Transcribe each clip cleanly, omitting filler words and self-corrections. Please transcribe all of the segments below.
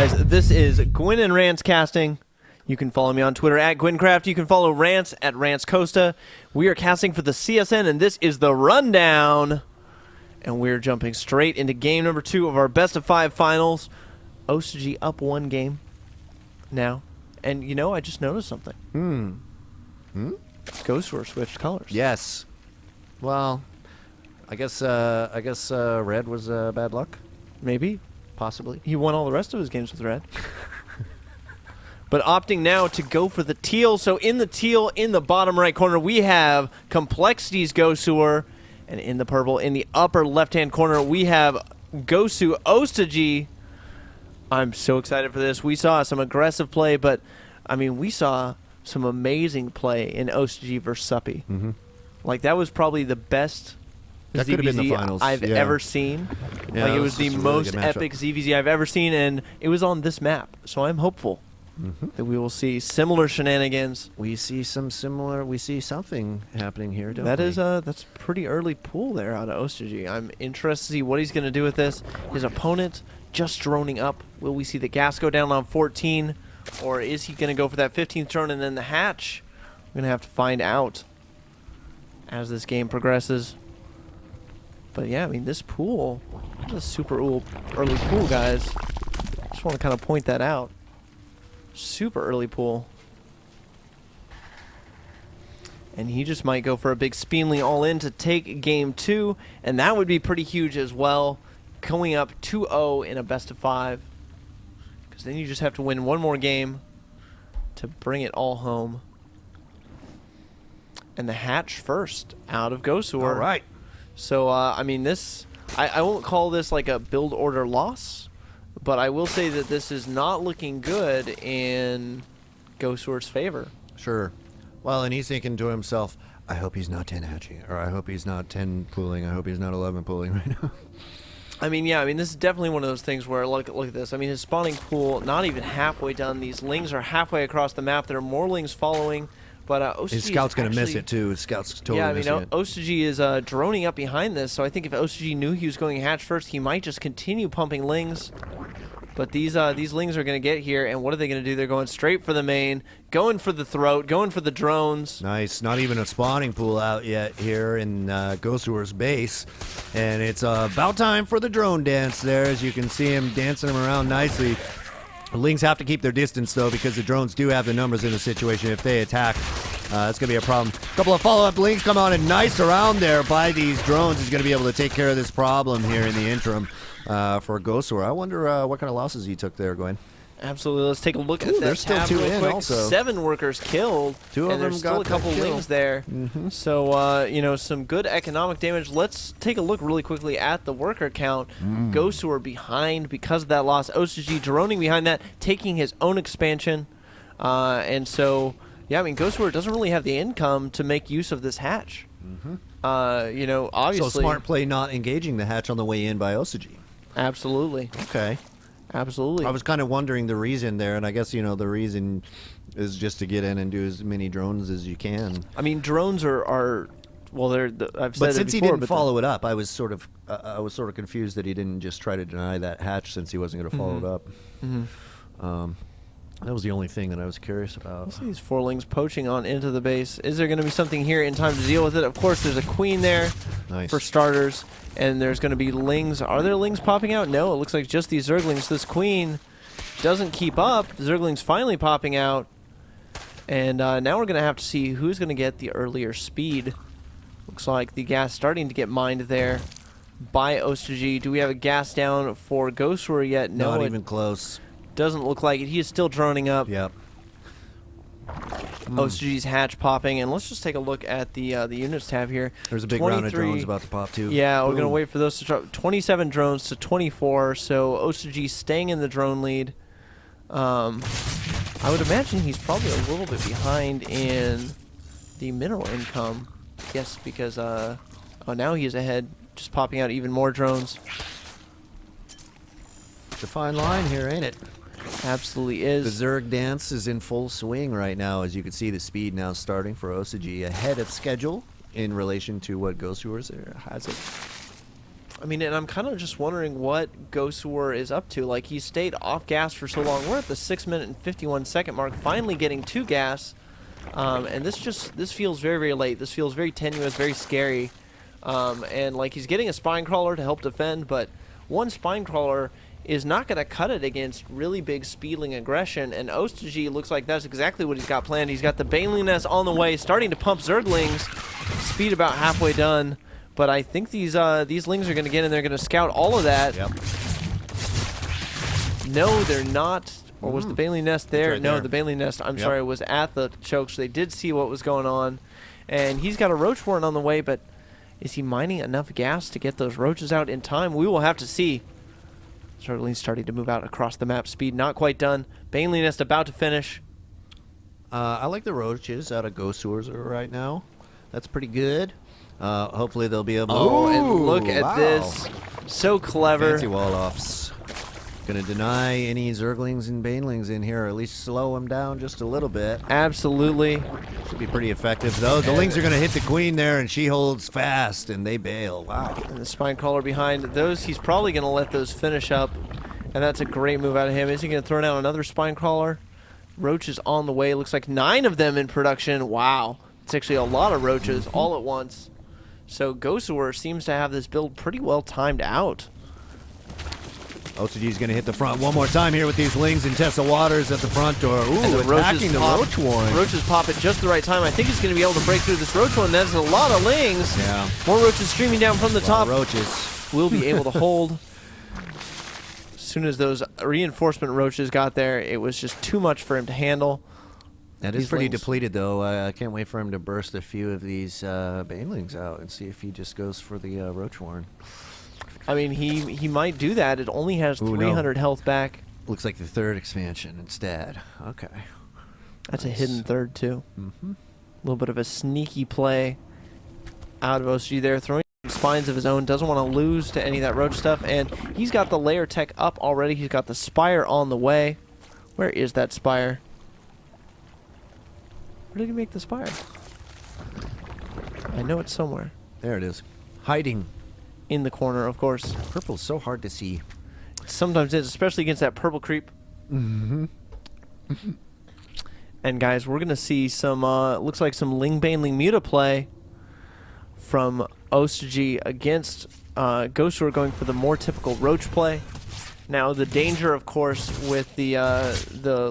guys? This is Gwin and Rance casting. You can follow me on Twitter at GwinCraft. You can follow Rance at RanceCosta. We are casting for the CSN, and this is the rundown. And we're jumping straight into game number 2 of our best-of-5 finals. CoLgoswser up 1 game now. And, you know, I just noticed something. GoSuostojiy switched colors. Yes. Well, I guess red was bad luck. Maybe. Possibly. He won all the rest of his games with red. But opting now to go for the teal. So in the teal, in the bottom right corner, we have Complexity's GoSuostojiy. And in the purple, in the upper left-hand corner, we have GoSuostojiy. I'm so excited for this. We saw some aggressive play, but, I mean, we saw some amazing play in CoLgoswser versus Suppy. Like, that was probably the best that could have been the finals. I've ever seen. Yeah, like, it was the most epic ZVZ I've ever seen, and it was on this map. So I'm hopeful that we will see similar shenanigans. We see something happening here, don't That we? is that's pretty early pool there out of CoLgoswser. I'm interested to see what he's going to do with this. His opponent just droning up. Will we see the gas go down on 14, or is he going to go for that 15th drone and then the hatch? We're going to have to find out as this game progresses. But yeah, I mean, this pool is a super early pool, guys. Just want to kind of point that out. Super early pool. And he just might go for a big Speenley all-in to take game 2, and that would be pretty huge as well, going up 2-0 in a best-of-5. Because then you just have to win one more game to bring it all home. And the hatch first out of GoSuostojiy. All right. So, I mean, this, I won't call this like a build order loss, but I will say that this is not looking good in GoSuostojiy's favor. Sure. Well, and he's thinking to himself, I hope he's not 10 hatching, or I hope he's not 10 pooling, I hope he's not 11 pooling right now. I mean, yeah, I mean, this is definitely one of those things where, look at this. I mean, his spawning pool, not even halfway done. These lings are halfway across the map. There are more lings following. But CoLgoswser his scout's going to miss it, too. His scout's totally missing it. CoLgoswser is droning up behind this, so I think if CoLgoswser knew he was going hatch first, he might just continue pumping lings. But these lings are going to get here, and what are they going to do? They're going straight for the main, going for the throat, going for the drones. Nice. Not even a spawning pool out yet here in GoSuostojiyr's base. And it's about time for the drone dance there, as you can see him dancing him around nicely. The lings have to keep their distance, though, because the drones do have the numbers in the situation. If they attack, that's going to be a problem. A couple of follow-up lings come on, and nice around there by these drones is going to be able to take care of this problem here in the interim for GoSuostojiy. I wonder what kind of losses he took there, Gwin. Absolutely. Let's take a look at that. There's still tab 2 real in quick. also. 7 workers killed. 2 of and them there's still a got couple lings there. So, you know, some good economic damage. Let's take a look really quickly at the worker count. GoSuostojiy behind because of that loss. CoLgoswser droning behind that, taking his own expansion. And so, yeah, I mean, GoSuostojiy doesn't really have the income to make use of this hatch. You know, obviously. So smart play not engaging the hatch on the way in by CoLgoswser. Absolutely. Okay. Absolutely. I was kind of wondering the reason there, and I guess, you know, the reason is just to get in and do as many drones as you can. I mean, drones are well, I've said but it before. since he didn't follow it up, I was sort of confused that he didn't just try to deny that hatch since he wasn't going to follow it up. That was the only thing that I was curious about. Let's see these 4 lings poaching on into the base. Is there going to be something here in time to deal with it? Of course, there's a queen there for starters, and there's going to be lings. Are there lings popping out? No, it looks like just these zerglings. This queen doesn't keep up. The zerglings finally popping out, and now we're going to have to see who's going to get the earlier speed. Looks like the gas starting to get mined there by CoLgoswser. Do we have a gas down for GoSuostojiy yet? No, not even close. Doesn't look like it. He is still droning up. Yep. CoLgoswser's hatch popping, and let's just take a look at the units tab here. There's a big round of drones about to pop too. Yeah, we're gonna wait for those to drop. 27 drones to 24. So CoLgoswser staying in the drone lead. I would imagine he's probably a little bit behind in the mineral income. Yes, because oh, now he is ahead, just popping out even more drones. It's a fine line here, ain't it? Absolutely is. The Zerg dance is in full swing right now. As you can see, the speed now starting for CoLgoswser ahead of schedule in relation to what GoSuostojiy has it. I mean, and I'm kind of just wondering what GoSuostojiy is up to. Like, he stayed off gas for so long. We're at the 6-minute and 51-second mark, finally getting to gas. And this feels very, very late. This feels very tenuous, very scary. And, like, he's getting a spine crawler to help defend, but one spine crawler is not going to cut it against really big speedling aggression. And coLgoswser looks like that's exactly what he's got planned. He's got the Baneling Nest on the way, starting to pump Zerglings. Speed about halfway done. But I think these lings are going to get in. They're going to scout all of that. Yep. No, they're not. Or was the Baneling Nest there? Right no, there. the Baneling Nest, I'm sorry, was at the choke. So they did see what was going on. And he's got a roach warren on the way, but is he mining enough gas to get those roaches out in time? We will have to see. Zerglings starting to move out across the map. Speed not quite done. Baneling Nest about to finish. I like the roaches out of GoSuostojiy right now. That's pretty good. Hopefully they'll be able to... Oh, and look at this. So clever. Fancy wall-offs. Gonna deny any Zerglings and Banelings in here, or at least slow them down just a little bit. Absolutely. Should be pretty effective, though. The lings are gonna hit the queen there, and she holds fast, and they bail. Wow. And the spine crawler behind those, he's probably gonna let those finish up. And that's a great move out of him. Is he gonna throw down another spine crawler? Roach is on the way. Looks like 9 of them in production. Wow. It's actually a lot of roaches all at once. So GoSuostojiy seems to have this build pretty well timed out. coLgoswser's going to hit the front one more time here with these lings and Tessa Waters at the front door. Ooh, and the attacking the pop, roach warren. Roaches pop at just the right time. I think he's going to be able to break through this roach warren. That's a lot of lings. Yeah. More roaches streaming down from the top. Roaches. Will be able to hold. As soon as those reinforcement roaches got there, it was just too much for him to handle. That is pretty depleted, though. I can't wait for him to burst a few of these Banelings out and see if he just goes for the roach warren. I mean, he might do that. It only has 300 health back. Looks like the third expansion instead. Okay. That's a hidden third, too. A little bit of a sneaky play out of coLgoswser there, throwing spines of his own. Doesn't want to lose to any of that roach stuff. And he's got the layer tech up already. He's got the spire on the way. Where is that spire? Where did he make the spire? I know it's somewhere. There it is. Hiding. In the corner, of course. Purple's so hard to see. Sometimes it's, especially against that purple creep. And guys, we're going to see some, looks like some Ling Baneling Muta play from coLgoswser against GoSuostojiy going for the more typical roach play. Now, the danger, of course, with the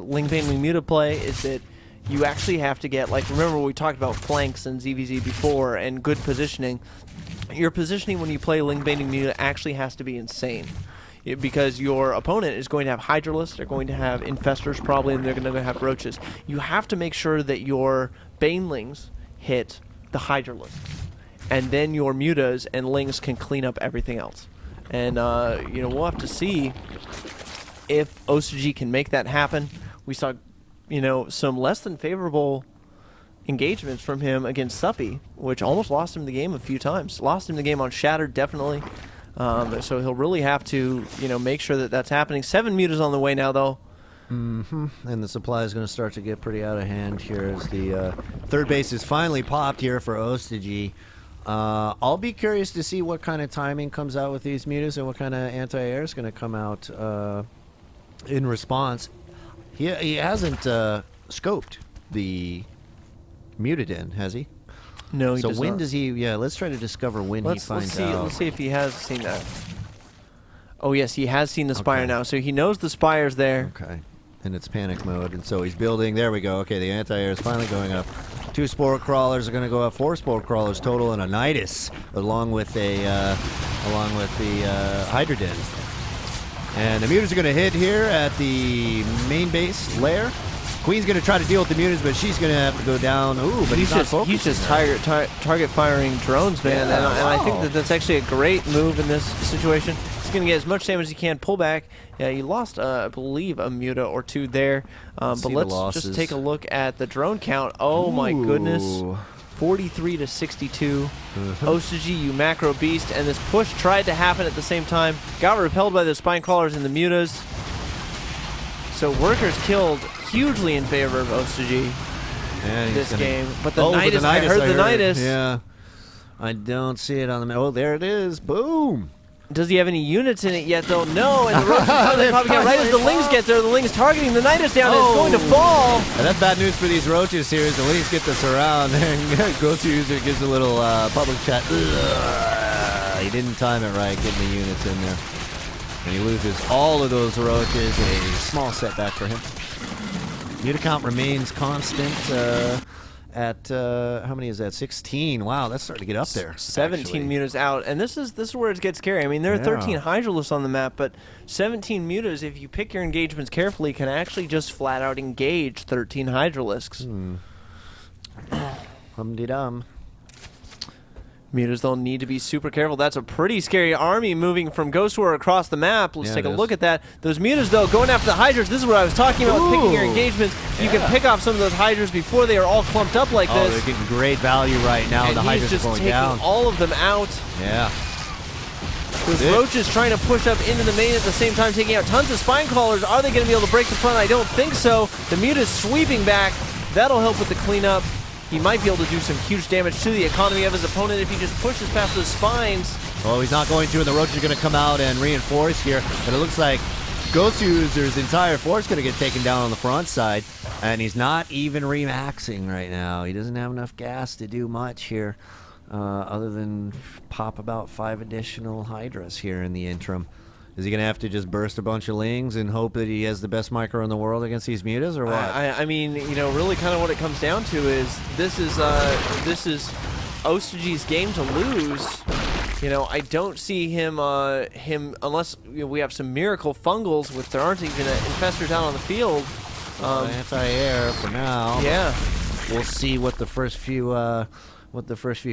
Ling Baneling Muta play is that you actually have to get, like, remember we talked about flanks and ZVZ before and good positioning. Your positioning when you play Ling Baneling Muta actually has to be insane. Because your opponent is going to have Hydralisks, they're going to have Infestors probably, and they're going to have Roaches. You have to make sure that your Banelings hit the Hydralisks. And then your Mutas and Lings can clean up everything else. And, you know, we'll have to see if coLgoswser can make that happen. We saw, you know, some less than favorable engagements from him against Suppy, which almost lost him the game a few times. Lost him the game on Shattered, definitely. So he'll really have to, you know, make sure that that's happening. 7 Mutas on the way now, though. And the supply is going to start to get pretty out of hand here as the third base is finally popped here for coLgoswser. I'll be curious to see what kind of timing comes out with these Mutas and what kind of anti-air is going to come out in response. He hasn't scoped the Mutadin, has he? No, he does not. So when does he... Yeah, let's try to discover when he finds out. Let's see if he has seen that. Oh, yes, he has seen the Spire now. So he knows the Spire's there. Okay. And it's panic mode. And so he's building... There we go. Okay, the anti-air is finally going up. 2 Spore Crawlers are going to go up. 4 Spore Crawlers total and a Nidus along with the Hydrodin. And the Mutas are going to hit here at the main base lair. Queen's going to try to deal with the Mutas, but she's going to have to go down. Ooh, but he's just target firing drones, man. Yeah, and I think that that's actually a great move in this situation. He's going to get as much damage as he can. Pull back. Yeah, he lost, I believe, a Muta or 2 there. But let's just take a look at the drone count. Oh, my goodness. 43 to 62. coLgoswser, you macro beast. And this push tried to happen at the same time. Got repelled by the Spine Crawlers and the Mutas. So workers killed hugely in favor of coLgoswser this game. But the Nidus, I heard the Nidus. Yeah. I don't see it on the map. Oh, there it is. Boom. Does he have any units in it yet, though? No, and the roaches are popping out right as the lings get there. The lings targeting the Nidus down, and it's going to fall. And that's bad news for these roaches here as the lings get this around, and GoSuostojiy gives a little public chat. He didn't time it right getting the units in there. And he loses all of those roaches. A small setback for him. Unit count remains constant at how many is that? 16. Wow, that's starting to get up there. 17 mutas out, and this is where it gets scary. I mean, there are 13 Hydralisks on the map, but 17 mutas, if you pick your engagements carefully, can actually just flat out engage 13 Hydralisks. Hum-de-dum. Mutas, they'll need to be super careful. That's a pretty scary army moving from GoSuostojiy across the map. Let's take a look at that. Those mutas, though, going after the Hydras. This is what I was talking about, picking your engagements. You can pick off some of those Hydras before they are all clumped up like this. They're getting great value right now. And the Hydras are going down. He's just taking all of them out. Yeah. With roaches trying to push up into the main at the same time, taking out tons of spine crawlers. Are they going to be able to break the front? I don't think so. The mutas sweeping back. That'll help with the cleanup. He might be able to do some huge damage to the economy of his opponent if he just pushes past those spines. Well, he's not going to, and the roaches are going to come out and reinforce here. And it looks like GoSuostoji's entire force is going to get taken down on the front side. And he's not even remaxing right now. He doesn't have enough gas to do much here other than pop about 5 additional Hydras here in the interim. Is he going to have to just burst a bunch of lings and hope that he has the best micro in the world against these mutas, or what? I mean, you know, really kind of what it comes down to is this is coLgoswser's game to lose. You know, I don't see him unless we have some miracle fungals, which there aren't even infestors out on the field. Anti-air for now. Yeah. We'll see what the first few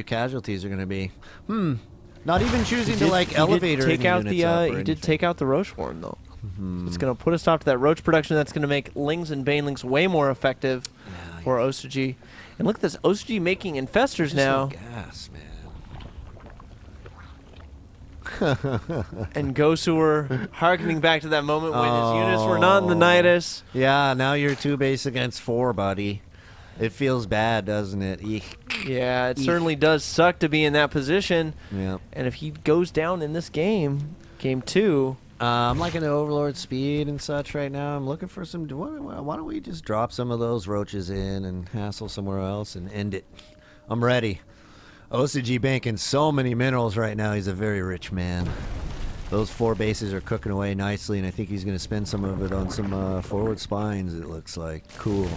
casualties are going to be. Not even choosing to like elevator take out the he did take out the roach swarm though. It's going to put a stop to that roach production. That's going to make lings and banelings way more effective for coLgoswser. And look at this, coLgoswser making infestors now. Gas, man. And GoSuostojiy harkening back to that moment when his units were not in the Nidus. Yeah, now you're 2 base against 4, buddy. It feels bad, doesn't it? Eek. Yeah, it certainly does suck to be in that position. Yeah. And if he goes down in this game 2... I'm liking the Overlord speed and such right now. I'm looking for some... Why don't we just drop some of those roaches in and hassle somewhere else and end it? I'm ready. coLgoswser banking so many minerals right now. He's a very rich man. Those 4 bases are cooking away nicely, and I think he's going to spend some of it on some forward spines, it looks like. Cool.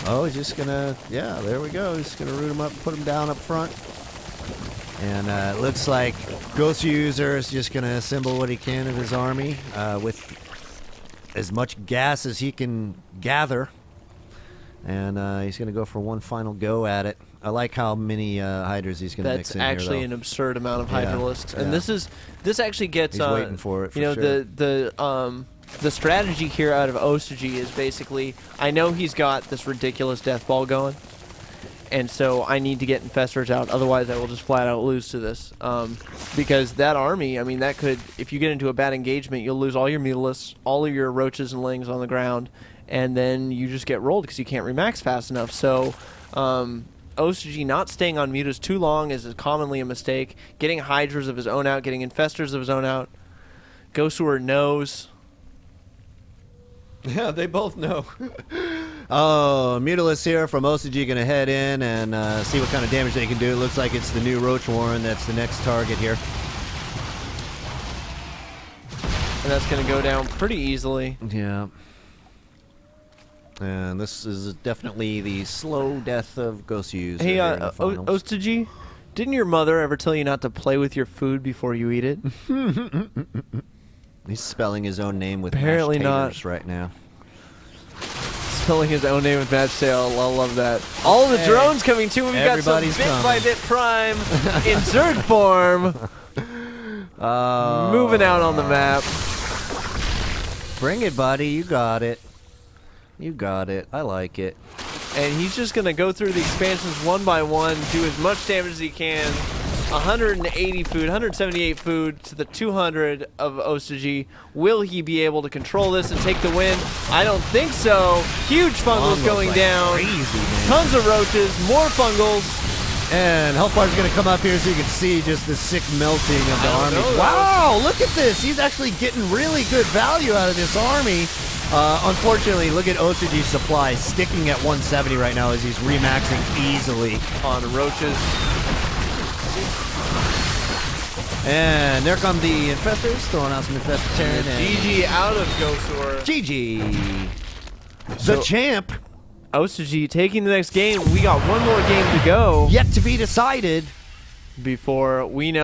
Oh, he's just going to, yeah, there we go. He's going to root him up, put him down up front. And it looks like GoSuostojiy is just going to assemble what he can of his army with as much gas as he can gather. And he's going to go for one final go at it. I like how many Hydras he's going to mix in here, That's actually an absurd amount of Hydralisks. And this actually gets... He's waiting for it, for you know, sure. The strategy here out of coLgoswser is basically, I know he's got this ridiculous death ball going, and so I need to get infestors out, otherwise I will just flat out lose to this. Because that army, I mean, that could, if you get into a bad engagement, you'll lose all your mutalisks, all of your roaches and lings on the ground, and then you just get rolled because you can't remax fast enough. So coLgoswser not staying on mutas too long is commonly a mistake. Getting Hydras of his own out, getting infestors of his own out. GoSuostojiy knows. Yeah, they both know. Oh, Mutalisk here from coLgoswser going to head in and see what kind of damage they can do. It looks like it's the new Roach Warren that's the next target here. And that's going to go down pretty easily. Yeah. And this is definitely the slow death of GoSuostojiy. Hey, coLgoswser, didn't your mother ever tell you not to play with your food before you eat it? He's spelling his own name with apparently mashed taters right now. Spelling his own name with mashed tail. I love that. All of the drones coming too. We've got some bit-by-bit prime in Zerg form. Moving out on the map. Bring it, buddy. You got it. You got it. I like it. And he's just going to go through the expansions one by one, do as much damage as he can. 180 food, 178 food to the 200 of coLgoswser. Will he be able to control this and take the win? I don't think so. Huge fungals going down. Crazy, man. Tons of roaches, more fungals. And health bar is going to come up here so you can see just the sick melting of the army. Wow, look at this. He's actually getting really good value out of this army. Unfortunately, look at coLgoswser's supply sticking at 170 right now as he's remaxing easily. On roaches. And there come the infestors, throwing out some infestor Terran. GG out of GoSuostojiy. GG. The champ. coLgoswser taking the next game. We got one more game to go. Yet to be decided. Before we know.